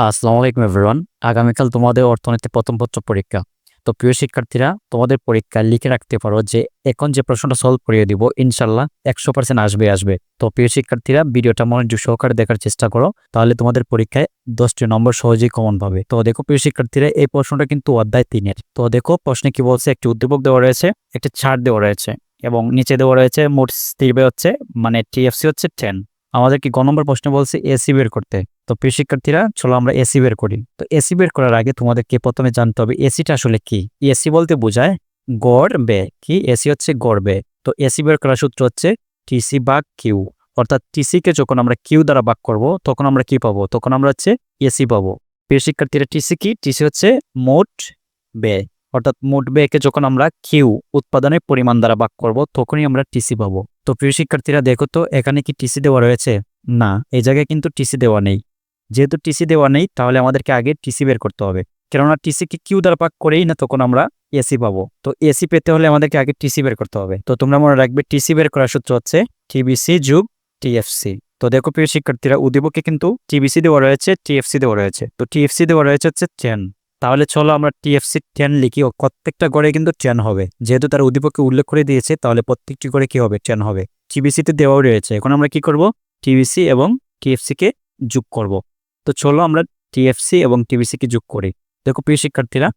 আসসালামু আলাইকুম এভরিওয়ান। আগামীকাল তোমাদের অর্থনীতি প্রথম পত্র পরীক্ষা। তো প্রিয় শিক্ষার্থীরা, তোমাদের পরীক্ষায় লিখে রাখতে পারো যে এখন যে প্রশ্নটা সলভ করিয়ে দিব ইনশাল্লাহ 100% আসবে। তো প্রিয় শিক্ষার্থীরা, ভিডিওটা মনোযোগ সহকারে দেখার চেষ্টা করো, তাহলে তোমাদের পরীক্ষায় 10টি নম্বর সহজেই কমন পাবে। তো দেখো প্রিয় শিক্ষার্থীরা, এই প্রশ্নটা কিন্তু অধ্যায় 3-এর। তো দেখো প্রশ্নে কি বলছে, একটি উদ্দীপক দেওয়া রয়েছে, একটি ছাড় দেওয়া রয়েছে এবং নিচে দেওয়া রয়েছে মোট স্থির হচ্ছে মানে টিএফসি হচ্ছে 10। আমাদের কি গ নম্বর প্রশ্নে বলছে এসি বের করতে। তো প্রিয় শিক্ষার্থীরা, চলো আমরা এসি বের করি। তো এসি বের করার আগে তোমাদেরকে প্রথমে জানতে হবে এসিটা আসলে কি। এসি বলতে বোঝায় গড় ব্যয়। কি এসি হচ্ছে গড় ব্যয়। তো এসি বের করার সূত্র হচ্ছে টিসি ভাগ কিউ। অর্থাৎ টিসি কে যখন আমরা কিউ দ্বারা ভাগ করব তখন আমরা কি পাবো, তখন আমরা হচ্ছে এসি পাবো। প্রিয় শিক্ষার্থীরা, টিসি কি? টিসি হচ্ছে মোট ব্যয়। অর্থাৎ মোট ব্যয়কে যখন আমরা কিউ উৎপাদনের পরিমাণ দ্বারা ভাগ করব তখনই আমরা টিসি পাবো। তো প্রিয় শিক্ষার্থীরা দেখো তো, এখানে কি টিসি দেওয়া রয়েছে? না, এই জায়গায় কিন্তু টিসি দেওয়া নেই। যেহেতু টিসি দেওয়া নেই, তাহলে আমাদেরকে আগে টিসি বের করতে হবে। কেননা টিসিকে কিউ দ্বারা ভাগ করেই না তখন আমরা এসি পাবো। তো এসি পেতে হলে আমাদেরকে আগে টিসি বের করতে হবে। তো তোমরা মনে রাখবে, টিসি বের করার সূত্র হচ্ছে টিবিসি যোগ টিএফসি। তো দেখো প্রিয় শিক্ষার্থীরা, উদ্দীপকে কিন্তু টিবিসি দেওয়া রয়েছে, টিএফসি দেওয়া রয়েছে। তো টিএফসি দেওয়া রয়েছে হচ্ছে 10। তাহলে চলো আমরা টিএফসি 10 লিখি। ও প্রত্যেকটা গড়ে কিন্তু 10 হবে। যেহেতু তারা উদ্দীপকে উল্লেখ করে দিয়েছে, তাহলে প্রত্যেকটি গড়ে কি হবে? 10 হবে। টিবিসিতে দেওয়াও রয়েছে। এখন আমরা কি করব? টিবিসি এবং টিএফসি কে যোগ করব। তো চলো আমরা টিএফসি এবং টিবিসি কে যোগ করি। দেখো প্রিয় শিক্ষার্থীরা,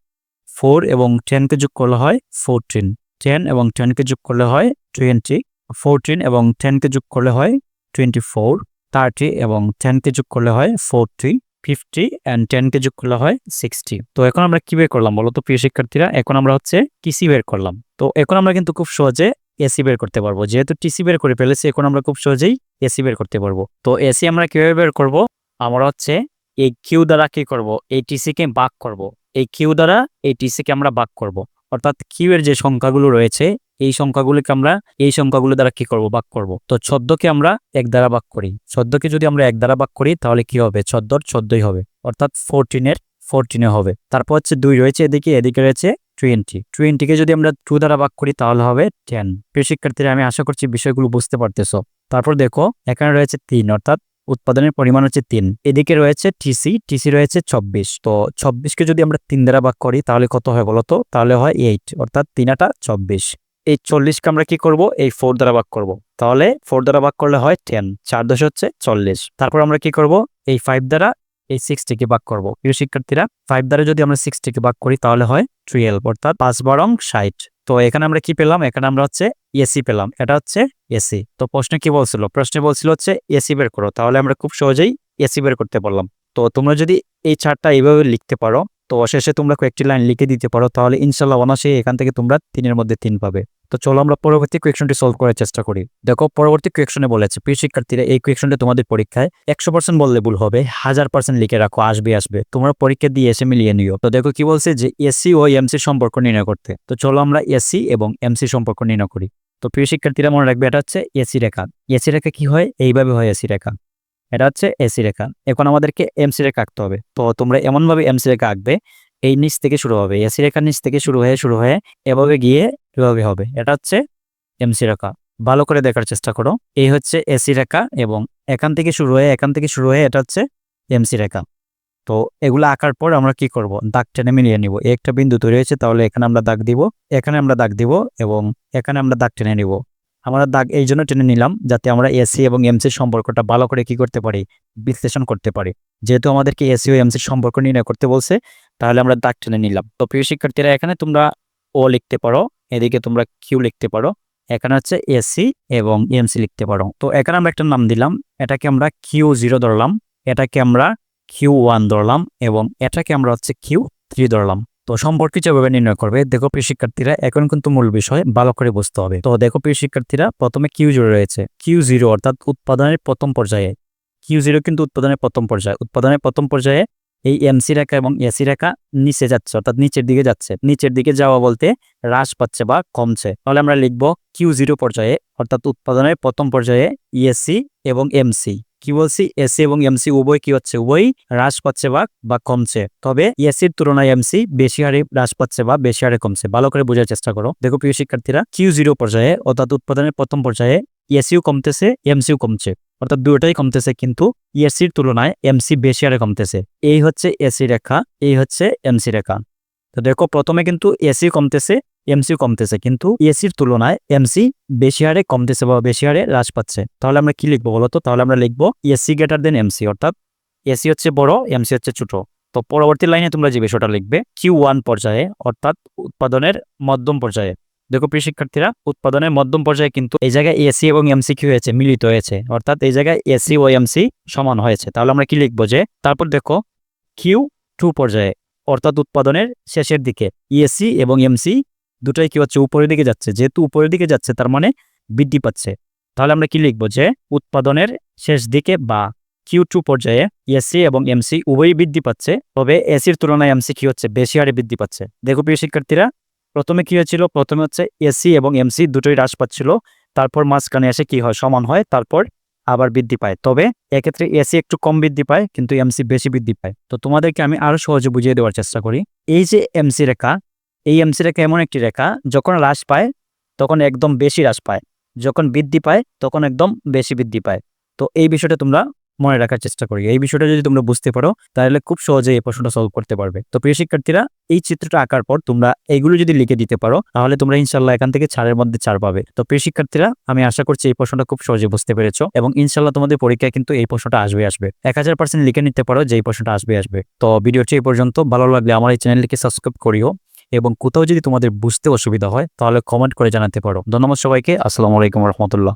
4 এবং 10 কে যোগ করলে হয় 14। 10 এবং 10 কে যোগ করলে হয় 20। 14 এবং 10 কে যোগ করলে হয় 24। 30 এবং 10 কে যোগ করলে হয় 40। 50 and 10 কে যোগ করলে হয় 60। তো এখন আমরা কি বের করলাম বলো তো প্রিয় শিক্ষার্থীরা? এখন আমরা হচ্ছে টিসি বের করলাম। তো এখন আমরা কিন্তু খুব সহজে এসি বের করতে পারবো। যেহেতু টিসি বের করে ফেলেছি, এখন আমরা খুব সহজেই এসি বের করতে পারবো। তো এসি আমরা কিভাবে বের করব? আমরা হচ্ছে এই কিউ দ্বারা কি করব? এই টিসি কে ভাগ করব। এই কিউ দ্বারা এই টিসি কে আমরা ভাগ করব। অর্থাৎ কিউ এর যে সংখ্যাগুলো রয়েছে, এই সংখ্যাগুলোকে আমরা এই সংখ্যাগুলো দ্বারা কি করব? ভাগ করব। তো 14 কে আমরা 1 দ্বারা ভাগ করি। 14 কে যদি আমরা 1 দ্বারা ভাগ করি তাহলে কি হবে? 14 এর 14ই হবে। অর্থাৎ 14 এর 14 হবে। তারপর হচ্ছে 2 রয়েছে এদিকে, এদিকে রয়েছে 20। 20 কে যদি আমরা 2 দ্বারা ভাগ করি তাহলে হবে 10। প্রিয় শিক্ষার্থীরা, আমি আশা করছি বিষয়গুলো বুঝতে পারতেছো। তারপর দেখো, এখানে রয়েছে 3, অর্থাৎ উৎপাদনের পরিমাণ হচ্ছে 3। এদিকে রয়েছে টিসি, টিসি রয়েছে 24। তো 24 কে যদি আমরা 3 দ্বারা ভাগ করি তাহলে কত হয় বলতো? তাহলে হয় 8, অর্থাৎ 3 8 24। এই 40 কে আমরা কি করব? এই 4 দ্বারা ভাগ করব। তাহলে 4 দ্বারা ভাগ করলে হয় 10। 4 10 হচ্ছে 40। তারপর আমরা কি করব? এই 5 দ্বারা এই 60 কে ভাগ করব। প্রিয় শিক্ষার্থীরা, 5 দ্বারা যদি আমরা 60 কে ভাগ করি তাহলে হয় 12, অর্থাৎ 5 12 60। তো এখানে আমরা কি পেলাম? এখানে আমরা হচ্ছে এসি পেলাম। এটা হচ্ছে এসি। তো প্রশ্নে কি বলছিল? প্রশ্নে বলছিল হচ্ছে এসি বের করো। তাহলে আমরা খুব সহজেই এসি বের করতে পারলাম। তো তোমরা যদি এই চার্টটা এইভাবে লিখতে পারো, তো শেষে তোমরা কয়েকটি লাইন লিখে দিতে পারো, তাহলে ইনশাল্লাহ অনায়াসেই এখান থেকে তোমরা 3-এর মধ্যে 3 পাবে। তো চলো আমরা পরবর্তী কোয়েকশনটি সলভ করার চেষ্টা করি। দেখো পরবর্তী কোয়েকশনে বলেছে, প্রিয় শিক্ষার্থীরা, এই কোয়েকশনটা তোমাদের পরীক্ষায় 100% বললে ভুল হবে, 1000% লিখে রাখো, আসবে। তোমরা পরীক্ষা দিয়ে এসে মিলিয়ে নিও। তো দেখো কি বলছে, যে এসি ও এমসি সম্পর্ক নির্ণয় করতে। তো চলো আমরা এসি এবং এমসি সম্পর্ক নির্ণয় করি। তো প্রিয় শিক্ষার্থীরা, মনে রাখবে এটা হচ্ছে এসি রেখা। এসি রেখা কি হয়? এইভাবে হয় এসি রেখা। এটা হচ্ছে এসি রেখা। এখন আমাদেরকে এমসি রেখা আঁকতে হবে। তো তোমরা এমনভাবে এমসি রেখা আঁকবে, এই নিচ থেকে শুরু হবে, এসি রেখার নিচ থেকে শুরু হয়ে এভাবে গিয়ে এভাবে হবে। এটা হচ্ছে এমসি রেখা। ভালো করে দেখার চেষ্টা করো। এই হচ্ছে এসি রেখা এবং এখান থেকে শুরু হয়ে এটা হচ্ছে এমসি রেখা। তো এগুলো আঁকার পর আমরা কি করব? দাগ টেনে মিলিয়ে নিব। একটা বিন্দু তৈরি হয়েছে, তাহলে এখানে আমরা দাগ দিব, এখানে আমরা দাগ দিব এবং এখানে আমরা দাগ টেনে নিব। আমরা দাগ এই জন্য টেনে নিলাম যাতে আমরা এসি এবং এমসির সম্পর্কটা ভালো করে কি করতে পারি? বিশ্লেষণ করতে পারি। যেহেতু আমাদেরকে এসি ও এমসির সম্পর্ক নির্ণয় করতে বলছে, তাহলে আমরা দাগ টেনে নিলাম। তো প্রিয় শিক্ষার্থীরা, এখানে তোমরা ও লিখতে পারো, এদিকে তোমরা কিউ লিখতে পারো, এখানে হচ্ছে এসি এবং এমসি লিখতে পারো। তো এখানে আমরা একটা নাম দিলাম, এটাকে আমরা Q0 ধরলাম, এটাকে আমরা Q1 ধরলাম এবং এটাকে আমরা হচ্ছে Q3 ধরলাম। তো সম্পর্ক কিভাবে নির্ণয় করবে? দেখো প্রিয় শিক্ষার্থীরা, এখন কিন্তু মূল বিষয় ভালো করে বুঝতে হবে। তো দেখো প্রিয় শিক্ষার্থীরা, প্রথমে Q0 রয়েছে। Q0 অর্থাৎ উৎপাদনের প্রথম পর্যায়ে। Q0 কিন্তু উৎপাদনের প্রথম পর্যায়ে। উৎপাদনের প্রথম পর্যায়ে এই এমসি রেখা এবং এসি রেখা নিচে যাচ্ছে, অর্থাৎ নিচের দিকে যাচ্ছে। নিচের দিকে যাওয়া বলতে হ্রাস পাচ্ছে বা কমছে। তাহলে আমরা লিখব Q0 পর্যায়ে, অর্থাৎ উৎপাদনের প্রথম পর্যায়ে এসি এবং এমসি। কি বলছি? এসি এবং এমসি উভয় কি হচ্ছে? উভয় হ্রাস পাচ্ছে বা কমছে। তবে এসির তুলনায় এমসি বেশি হারে হ্রাস পাচ্ছে বা বেশি হারে কমছে। ভালো করে বোঝার চেষ্টা করো। দেখো প্রিয় শিক্ষার্থীরা, Q0 পর্যায়ে অর্থাৎ উৎপাদনের প্রথম পর্যায়ে এসিও কমতেছে, এমসিও কমছে, অর্থাৎ দুটোটাই কমতেছে, কিন্তু এসির তুলনায় এমসি বেশি হারে কমতেছে। এই হচ্ছে এসি রেখা, এই হচ্ছে এমসি রেখা। তো দেখো প্রথমে কিন্তু এসি কমতেছে, এমসিও কমতেছে, কিন্তু এসির তুলনায় এমসি বেশি হারে কমতেছে বা বেশি হারে হ্রাস পাচ্ছে। তাহলে আমরা কি লিখবো বলতো? তাহলে আমরা লিখবো এসি গ্রেটার দেন এমসি, অর্থাৎ এসি হচ্ছে বড়, এমসি হচ্ছে ছোট। তো পরবর্তী লাইনে তোমরা যে বিষয়টা লিখবে Q1 পর্যায়ে, অর্থাৎ উৎপাদনের মধ্যম পর্যায়ে। দেখো প্রিয় শিক্ষার্থীরা, উৎপাদনের মধ্যম পর্যায়ে কিন্তু এই জায়গায় এসি এবং এমসি কি হয়েছে? মিলিত হয়েছে, অর্থাৎ এই জায়গায় এসি ও এমসি সমান হয়েছে। তাহলে আমরা কি লিখবো? যে তারপর দেখো Q2 পর্যায়ে, অর্থাৎ উৎপাদনের শেষের দিকে এসি এবং এমসি দুটোই কি হচ্ছে? উপরের দিকে যাচ্ছে। যেহেতু উপরের দিকে যাচ্ছে তার মানে বৃদ্ধি পাচ্ছে। তাহলে আমরা কি লিখবো? যে উৎপাদনের শেষ দিকে বা Q2 পর্যায়ে এসি এবং এমসি উভয়ই বৃদ্ধি পাচ্ছে, তবে এসির তুলনায় এমসি কি হচ্ছে? বেশি হারে বৃদ্ধি পাচ্ছে। দেখো প্রিয় শিক্ষার্থীরা, প্রথমে কি হয়েছিল? প্রথমে হচ্ছে এসি এবং এমসি দুটোই হ্রাস পাচ্ছিল, তারপর মাঝখানে এসে কি হয়? সমান হয়, তারপর আবার বৃদ্ধি পায়। তবে এক্ষেত্রে এসি একটু কম বৃদ্ধি পায়, কিন্তু এমসি বেশি বৃদ্ধি পায়। তো তোমাদেরকে আমি আরো সহজে বুঝিয়ে দেওয়ার চেষ্টা করি। এই যে এমসি রেখা, এই এমসি রেখা এমন একটি রেখা যখন হ্রাস পায় তখন একদম বেশি হ্রাস পায়, যখন বৃদ্ধি পায় তখন একদম বেশি বৃদ্ধি পায়। তো এই বিষয়টা তোমরা মনে রাখার চেষ্টা করি। এই বিষয়টা যদি তোমরা বুঝতে পারো তাহলে খুব সহজে এই প্রশ্নটা সলভ করতে পারবে। তো প্রিয় শিক্ষার্থীরা, এই চিত্রটা আঁকার পর তোমরা এইগুলো যদি লিখে দিতে পারো তাহলে তোমরা ইনশাল্লাহ এখান থেকে 4-এর মধ্যে 4 পাবে। তো প্রিয় শিক্ষার্থীরা, আমি আশা করছি এই প্রশ্নটা খুব সহজে বুঝতে পেরেছো এবং ইনশাল্লাহ তোমাদের পরীক্ষায় কিন্তু এই প্রশ্নটা আসবে 1000% লিখে নিতে পারো যে এই প্রশ্নটা আসবে। তো ভিডিওটি এই পর্যন্ত। ভালো লাগলে আমার এই চ্যানেলটিকে সাবস্ক্রাইব করিও এবং কোথাও যদি তোমাদের বুঝতে অসুবিধা হয় তাহলে কমেন্ট করে জানাতে পারো। ধন্যবাদ সবাইকে। আসসালামু আলাইকুম রহমতুল্লাহ।